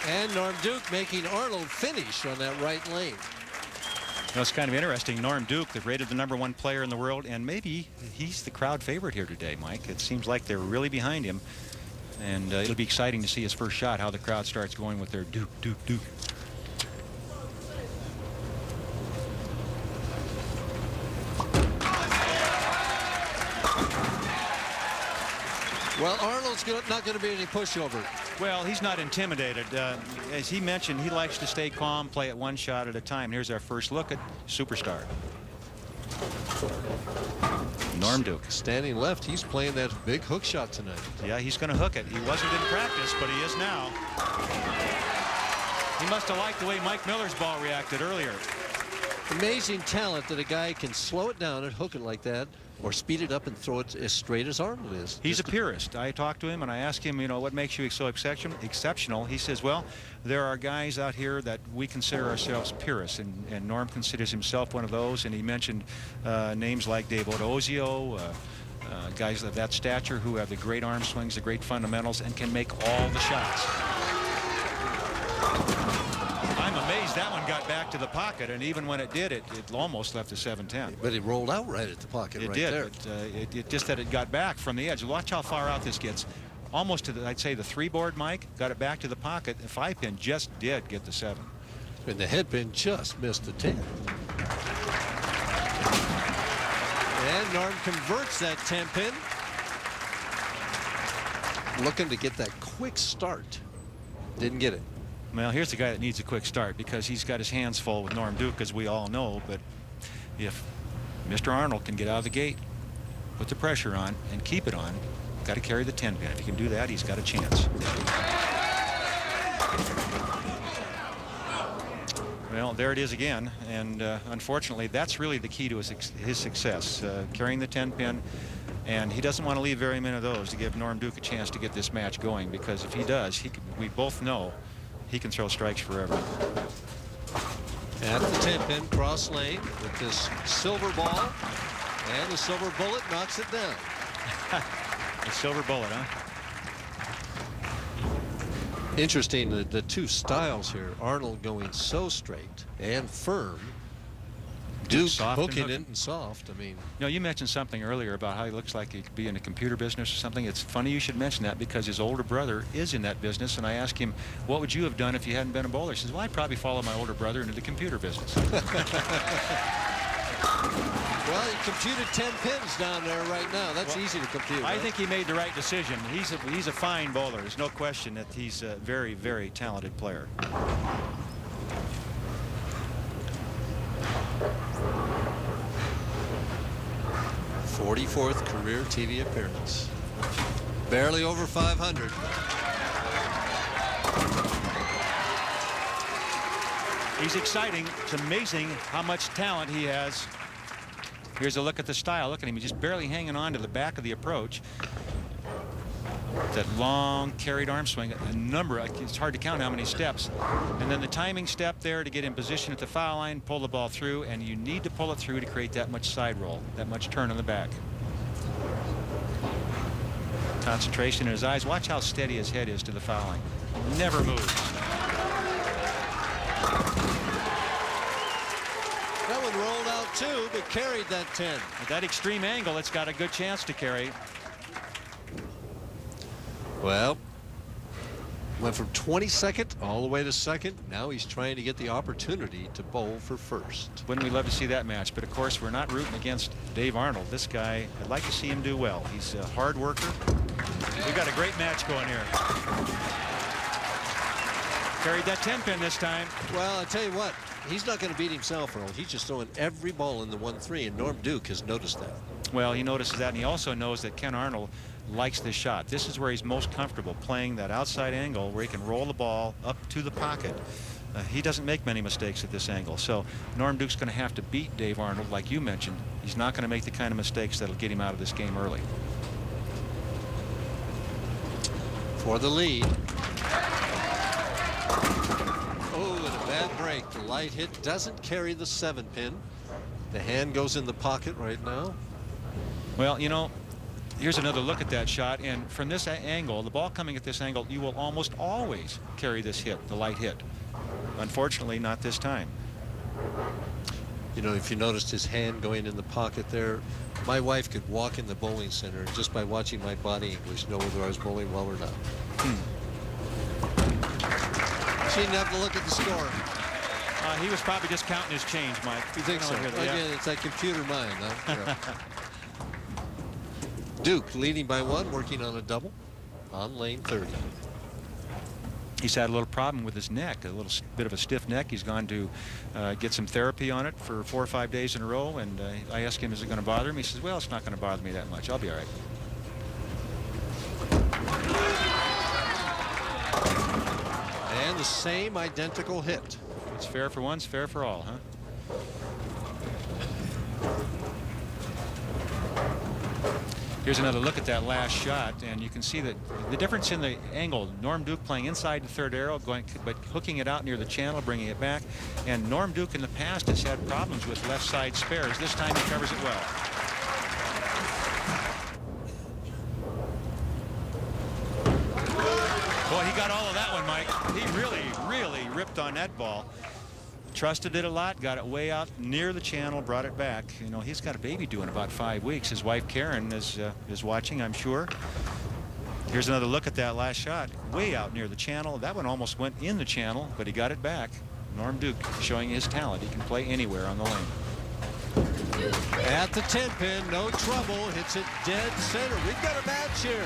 And Norm Duke making Arnold finish on that right lane. You know, it's kind of interesting. Norm Duke, they've rated the #1 player in the world, and maybe he's the crowd favorite here today, Mike. It seems like they're really behind him, and it'll be exciting to see his first shot, how the crowd starts going with their Duke, Duke, Duke. Well, Arnold's not going to be any pushover. Well, he's not intimidated. As he mentioned, he likes to stay calm, play it one shot at a time. Here's our first look at Superstar. Norm Duke. Standing left, he's playing that big hook shot tonight. Yeah, he's going to hook it. He wasn't in practice, but he is now. He must have liked the way Mike Miller's ball reacted earlier. Amazing talent that a guy can slow it down and hook it like that, or speed it up and throw it as straight as Arnold is. He's a purist. I talked to him and I asked him, you know, what makes you so exceptional? He says, well, there are guys out here that we consider ourselves purists, and Norm considers himself one of those. And he mentioned names like Dave Odozio, guys of that stature who have the great arm swings, the great fundamentals, and can make all the shots. I'm amazed that one got back to the pocket, and even when it did, it almost left the 7-10. But it rolled out right at the pocket. It right did. there. But, it just that it got back from the edge. Watch how far out this gets. Almost to the, I'd say, the 3-board, Mike. Got it back to the pocket. The 5-pin just did get the 7. And the head pin just missed the 10. And Norm converts that 10-pin. Looking to get that quick start. Didn't get it. Well, here's the guy that needs a quick start because he's got his hands full with Norm Duke, as we all know. But if Mr. Arnold can get out of the gate, put the pressure on, and keep it on, got to carry the 10-pin. If he can do that, he's got a chance. Well, there it is again, and unfortunately, that's really the key to his success, carrying the 10-pin. And he doesn't want to leave very many of those to give Norm Duke a chance to get this match going, because if he does, we both know he can throw strikes forever. At the 10-pin, cross lane with this silver ball, and the silver bullet knocks it down. The silver bullet, huh? Interesting, the two styles here. Arnold going so straight and firm. Duke hooking it and soft. I mean, you know, you mentioned something earlier about how he looks like he could be in a computer business or something. It's funny you should mention that, because his older brother is in that business, and I asked him, what would you have done if you hadn't been a bowler? He says, well, I'd probably follow my older brother into the computer business. Well, he computed 10 pins down there right now. That's easy to compute. I think he made the right decision. He's a fine bowler. There's no question that he's a very, very talented player. 44th career TV appearance. Barely over 500. He's exciting. It's amazing how much talent he has. Here's a look at the style. Look at him. He's just barely hanging on to the back of the approach. That long carried arm swing, a number, it's hard to count how many steps. And then the timing step there to get in position at the foul line, pull the ball through, and you need to pull it through to create that much side roll, that much turn on the back. Concentration in his eyes. Watch how steady his head is to the foul line. Never moves. That one rolled out too, but carried that 10. At that extreme angle, it's got a good chance to carry. Well, went from 22nd all the way to second. Now he's trying to get the opportunity to bowl for first. Wouldn't we love to see that match? But of course, we're not rooting against Dave Arnold. This guy, I'd like to see him do well. He's a hard worker. We've got a great match going here. Carried that 10-pin this time. Well, I tell you what, he's not going to beat himself, Earl. He's just throwing every ball in the 1-3, and Norm Duke has noticed that. Well, he notices that, and he also knows that Ken Arnold likes this shot. This is where he's most comfortable, playing that outside angle where he can roll the ball up to the pocket. He doesn't make many mistakes at this angle. So Norm Duke's going to have to beat Dave Arnold, like you mentioned. He's not going to make the kind of mistakes that'll get him out of this game early. For the lead. Oh, and a bad break. The light hit doesn't carry the 7-pin. The hand goes in the pocket right now. Well, you know, Here's another look at that shot, and from this angle, the ball coming at this angle, you will almost always carry this hit, the light hit. Unfortunately, not this time. You know, if you noticed his hand going in the pocket there, my wife could walk in the bowling center and just by watching my body English know whether I was bowling well or not. She didn't have to look at the score. He was probably just counting his change, Mike. You think so? Again, it's that computer mind, huh? Yeah. Duke leading by 1, working on a double on lane 30. He's had a little problem with his neck, a little bit of a stiff neck. He's gone to get some therapy on it for 4 or 5 days in a row, and I asked him, is it going to bother him? He says, well, it's not going to bother me that much. I'll be all right. And the same identical hit. It's fair for one, it's fair for all, huh? Here's another look at that last shot, and you can see that the difference in the angle. Norm Duke playing inside the third arrow, but hooking it out near the channel, bringing it back. And Norm Duke in the past has had problems with left side spares. This time he covers it well. Boy, he got all of that one, Mike. He really ripped on that ball. Trusted it a lot, got it way out near the channel, brought it back. You know, he's got a baby due in about 5 weeks. His wife Karen is watching, I'm sure. Here's another look at that last shot, way out near the channel. That one almost went in the channel, but he got it back. Norm Duke showing his talent. He can play anywhere on the lane. At the 10 pin, no trouble. Hits it dead center. We've got a match here.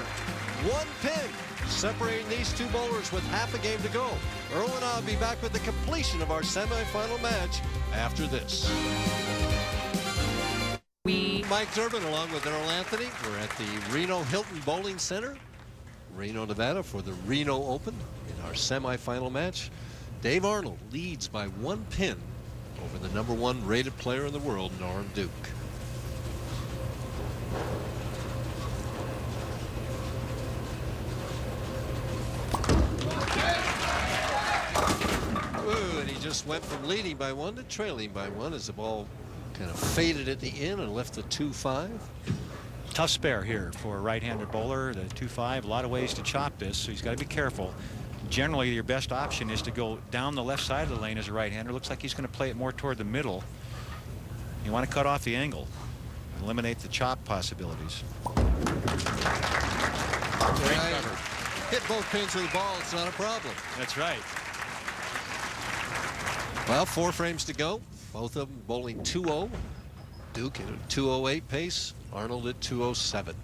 1 pin separating these two bowlers with half a game to go. Earl and I'll be back with the completion of our semifinal match after this. Mike Durbin along with Earl Anthony. We're at the Reno Hilton Bowling Center, Reno, Nevada, for the Reno Open in our semifinal match. Dave Arnold leads by 1 pin over the #1 rated player in the world, Norm Duke. Ooh, and he just went from leading by 1 to trailing by 1 as the ball kind of faded at the end and left the 2-5. Tough spare here for a right-handed bowler. The 2-5, a lot of ways to chop this, so he's got to be careful. Generally, your best option is to go down the left side of the lane as a right-hander. Looks like he's going to play it more toward the middle. You want to cut off the angle, eliminate the chop possibilities. Great cover. Hit both pins with the ball, it's not a problem. That's right. Well, 4 frames to go. Both of them bowling 2-0. Duke at a 2:08 pace. Arnold at 2:07.